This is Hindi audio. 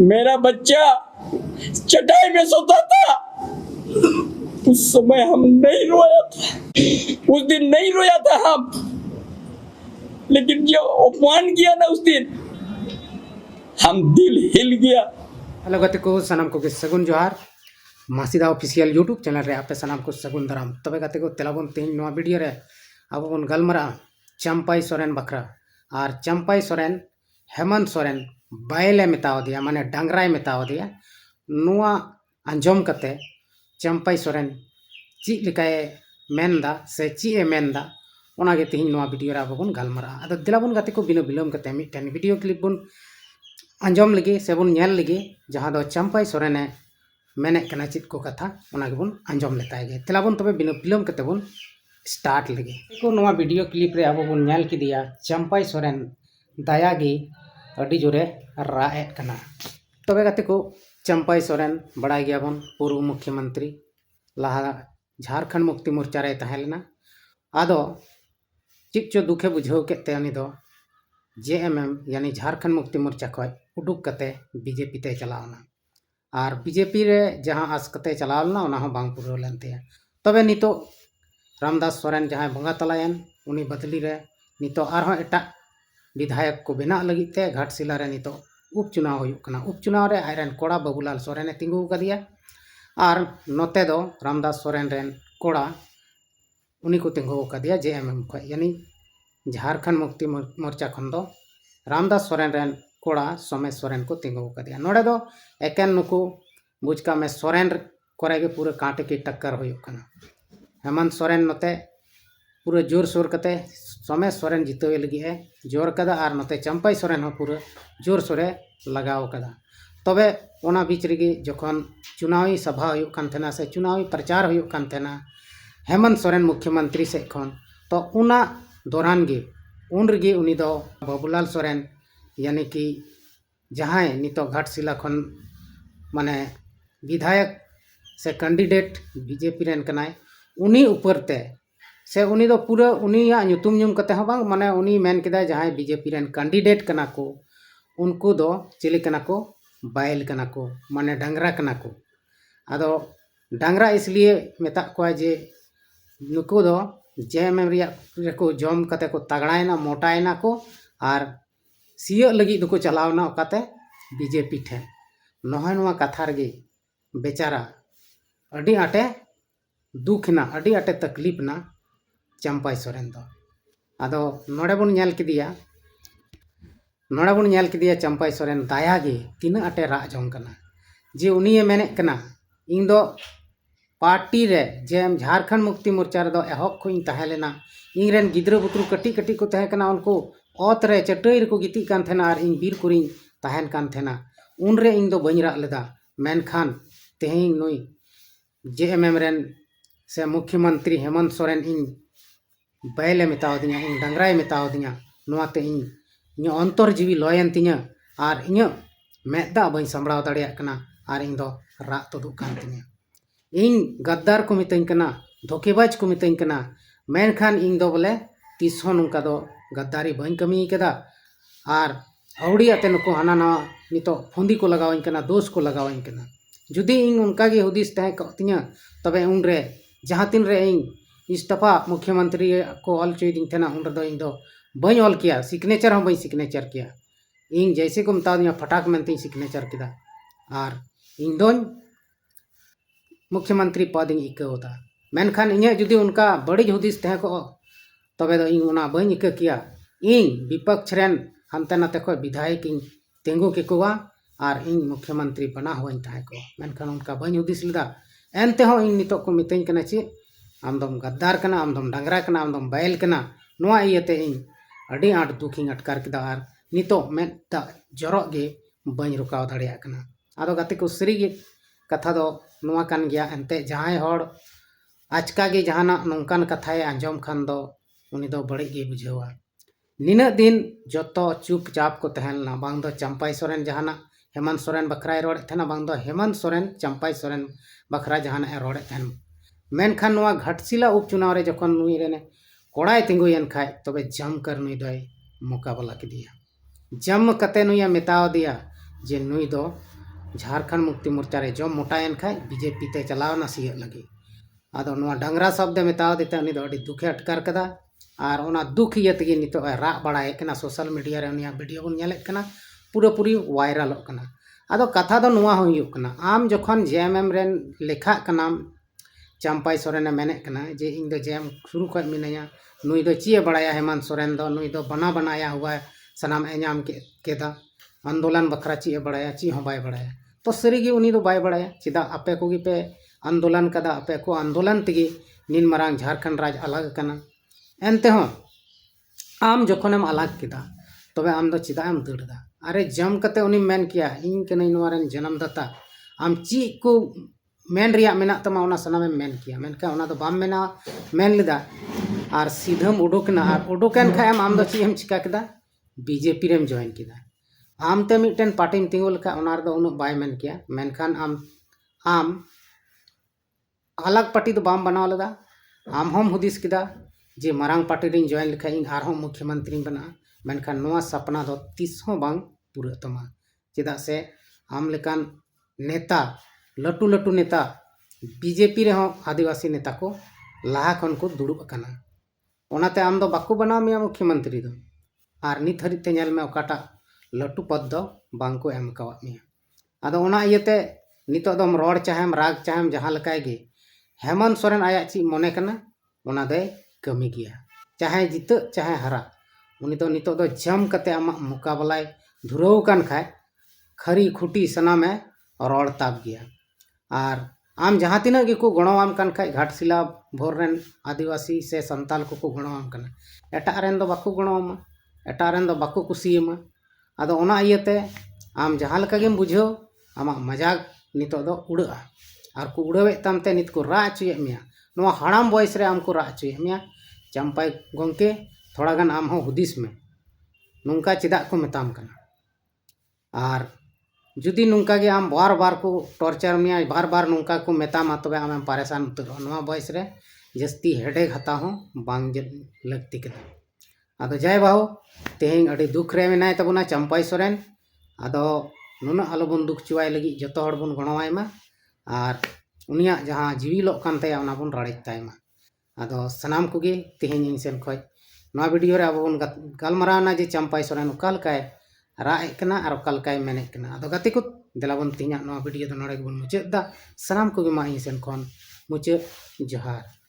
मेरा बच्चा चटाई में सोता था, उस समय हम नहीं रोया था, उस दिन नहीं रोया था हम, लेकिन जो अपमान किया ना उस दिन, हम दिल हिल गया। हेलो गति को सनम को सगुन जोहार मासीदा ऑफिशियल यूट्यूब चैनल रे आपे सनम को सगुन दाराम तबे गति को तेलाबन तेहन नवा वीडियो रे अब बन गलमरा चंपाई सोरेन बखरा और चंपाई सोरेन हेमंत सोरेन बायले मेताव दिया माने डांगराय मेताव दिया नुआ अंजम कते चंपाई सोरेन ची लिकाए मेनदा से ची ए मेनदा ओनागे तेहन नवा वीडियो रे अब बन गलमरा अद दिलाबन गति को बिना बिलम कते मिटन वीडियो क्लिप बन अंजम लगे से बन नेल लगे जहाँ दो चंपाई सोरेने मेने कना चित को कथा ओनागे बन अंजम लेताय गे तेलाबन तबे बिना बिलम कते बन स्टार्ट लगे को नवा वीडियो क्लिप रे अब बन नेल किदिया चंपाई सोरेन दायागी अडी जोरे राएट कना तबे गते को चंपाई सोरेन बड़ाई गया बन पूर्व मुख्यमंत्री लहा झारखंड मुक्ति मोर्चा रे तहेलना आदो चित चो दुखे बुझाव केते उनी दो JMM यानी झारखंड मुक्ति मोर्चा खय उडुक कते बीजेपी ते चलावना और बीजेपी रे जहां आस कते चलावना ओना हो बांग पुरो लेनते तबे नितो रामदास सोरेन जहां बंगा तलायन उनी बदली रे नितो आरहो एटा विधायक को बेना लगिते घाटशिला रे नितो उपचुनाव हुयुक कना उपचुनाव रे आयरन कोड़ा बाबूलाल सोरेन तिंगु कदिया और नोते दो रामदास सोरेन रेन कोड़ा उनी को तिंगु कदिया JMM खय यानी झारखंड मुक्ति मोर्चा खन दो रामदास सोरेन रेन कोड़ा सोमेश सोरेन को तिंगु कदिया नोडे दो एकेन नुकु बुझका में सोरेन करे गे पूरे कांटे की टक्कर हुयुक कना हेमंत सोरेन नोते पूरे जोर सोर कते सोमेश सोरेन जितवे लगी है जोर कदा और नोते चंपाई सोरेन हो पूरे जोर सोरे लगाव कदा तबे ओना बीच रेगी जखन चुनावी सभा हुयुक कान थेना से चुनावी प्रचार हुयुक कान थेना हेमंत सोरेन मुख्यमंत्री से खन तो उना दौरान गे उन रेगी उनी दो बाबूलाल सोरेन यानी कि जहां नितो घाटशिला खन माने विधायक से कैंडिडेट बीजेपी रेन कनाय उनी ऊपर ते से उनी दो पूरा उनिया ᱧᱩᱛᱩᱢ ᱧᱩᱢ कते हो बांग माने उनी मेन केदा जहां बीजेपी रेन कैंडिडेट कना को उनको दो चिली कना को बायल कना को माने डांगरा कना को आदो डांगरा इसलिए मेता को जे नुको दो JMM रिया को जम कते को तगड़ायना मोटायना को और सिया लगी दो को चलावना ओकाते बीजेपी ठे नोहय नोवा कथा रगे बेचारा अडी आटे दुखना अडी आटे तकलीफ ना चंपाई सोरेन दो आदो नोडे बन नेल किदिया चंपाई सोरेन दायागे तीना आटे रा जंग कना जे उनिये मेने कना इन दो पार्टी रे जेम झारखंड मुक्ति मोर्चा रे दो एहक को इन तहेलेना इन रेन गिद्रा बुतरू कटी कटी को तहे कना उनको ओत रे चटई रे को गिती कान थेना और इन बीर कुरिन तहेन कान थेना उन रे इन दो बइन रा लेदा मेनखान तेहिं नुई JMM रेन से मुख्यमंत्री हेमंत सोरेन इन बैले मेताव दिया इन डांगराय मेताव दिया नोआते इन अंतर जीवी लयन तिया और इन मेदा बई संभळाव दाड़िया कना और इन दो राग तदुक कान तिया इन गद्दार को मितई कना धोकेबाज को मितई कना मेनखान इन दो बोले तीसों नुका दो गद्दारी बई कमी केदा और हौड़ी आते नुको हाना नवा नितो फुंदी को लगावई कना दोष को लगावई कना जुदी इन उनका गे हुदिस तहे तिया तबे उन रे जहां तिन रे इन इस्तीफा मुख्यमंत्री को ऑल चोइदिंग थेना उन रे दो इन दो बई ऑल किया सिग्नेचर हम बई सिग्नेचर किया इन जैसे को मता दिया फटाक मेनती सिग्नेचर किदा और इन दोन मुख्यमंत्री पद इका होता मेनखान इन जुदी उनका बड़ी हुदिस तहे को तबे दो इन उना बई इका किया इन विपक्ष रेन हानते नाते को विधायक इन तेंगु केकुआ और इन मुख्यमंत्री बना हुआ तहे को मेनखान उनका बई हुदिस लेदा एनते हो इन नितो को मितई कना चे आमदम गद्दार कना आमदम डांगरा कना आमदम बैल कना नोआ इयते इन अडी आट दुखिंग अटकार किदा और नितो मेदा जरो गे बई रुकाव दाड़िया कना आदो गते को सरी गे कथा दो नोआ कान गया एनते जहां हड़ आचका गे जहाना नोंकान कथाए आंजम खान दो उनी दो बड़ी गे बुझावा निना दिन जतो चुपचाप को तहलना बांग दो चंपाई सोरेन जहाना हेमंत सोरेन बखराय रोड़े थेना बांग दो हेमंत सोरेन चंपाई सोरेन बखरा जहाना रोड़े थेन मेनखान नोआ घाटशिला उपचुनाव रे जखन नुई रेने कोड़ाय तिंगुयन खाय तबे जम कर नुई दोय मुकाबला किदिया जम कते नुया मेताव दिया जे नुई दो झारखंड मुक्ति मोर्चा रे जम मोटायन खाय बीजेपी ते चलावना सियक लगी आदो नोआ डांगरा शब्द मेताव देते उनी दो अडी दुखे अटकार कदा और ओना दुख इये तेगे नितो राग बड़ाए कना सोशल मीडिया रे उनिया वीडियो बन नेलेक कना पूरा पूरी वायरलोग कना आदो कथा दो नोआ हो हुयुक कना आम जखन जेएमएम रेन लेखा कनाम चंपाई सोरेने मेने कना जे इन दो जेएम शुरू कर मिनाया नुई दो चिए बड़ाया हेमंत सोरेन दो नुई दो बना बनाया हुआ सनाम एनाम केदा आंदोलन बखरा चिए बड़ाया ची हो बाय बड़ाया तो सरीगी उनी दो बाय बड़ाया चिदा आपे कोगी पे आंदोलन कदा आपे को आंदोलन तेगी निन मरांग झारखंड राज अलग कना एनते हो आम जखनेम अलग किदा तबे आम दो चिदा एम दड़दा अरे जम कते उनी मेन किया इन कने नोरेन जन्मदाता आम ची को मेन रिया मेना तमा ओना सनामे मेन किया मेनका ओना दो बाम मेना मेन लिदा और सीधम उडुकना और उडुकन खाय आम दो ची हम चिका किदा बीजेपी रेम जॉइन किदा आम ते मिटन पार्टीम तिंगुल का ओना रे दो उनु बाय मेन किया मेनखान आम अलग पार्टी दो बाम बनाव लदा आम हम हुदिस किदा जे मारांग पार्टी रिन जॉइन लिखा इन आरहों मुख्यमंत्री बना मेनखान नोआ सपना दो तीस हों बांग पूरा तमा चेदा से आम लेकान नेता लटू लटू नेता बीजेपी रे हों आदिवासी नेता को लाहा खन को दुड़ुब अकाना ओनाते आम दो बाकू बनाव मिया मुख्यमंत्री दो और नित हरित ते नेल में ओकाटा लटू पद दो बांग को एम कावत मिया आदो ओना इयते नितो दम रोड चाहेम राग चाहेम जहां लकाय गे हेमंत सोरेन आया ची मोने कना ओना दे कमी गया चाहे जित चाहे हरा उनी तो नितो दो जम कते आमा मुकाबलाय धुरव कान खाय खरी खुटी सना में रोड ताब गया और आम जहाँ तिना गे को गणवाम कान खाय घाटशिला भोर रेन आदिवासी से संताल को गणवाम कना एटा रेन दो बाकू गणवामा एटा रेन दो बाकू कुसियमा आदो ओना इयते आम जहाँ लका गेम बुझो आमा मजाक नितो दो उड़ा और को उड़ावे तामते नित को रा चुये मिया नोआ हड़ाम बॉयस रे आम को रा चुये मिया चंपाई गोंके थोड़ा गान आम हो हुदिस में नुंका चिदा को मेताम कना और जुदी नुंका गे आम बार बार को टॉर्चर मिया बार बार नुंका को मेतामा तबे आम परेशान उतरो नोआ बॉयस रे जस्ती हेडेक हता हो बांग लगती कदा आदो जय बाहु तेहें अड़ी दुख रे मेनाय तबुना चंपाई सोरेन आदो नुना आलोबन दुख चुवाय लगी जतो हड़ बन गणवाय मा और उनिया जहाँ जीविलोग कान ताया ओना बन राड़ेज तायमा आदो सनाम कोगे तेहें इन सेन खय नोआ वीडियो रे आबो बन गालमारावना जे चंपाई सोरेन ओका लकाय राग कना और ओका लकाय मेने कना आदो गाते को देलाबन तिहिना नोआ वीडियो दो नोडे गेबन मुचाद दा सनाम कोगे मा इन सेन खन मुचाद जोहार।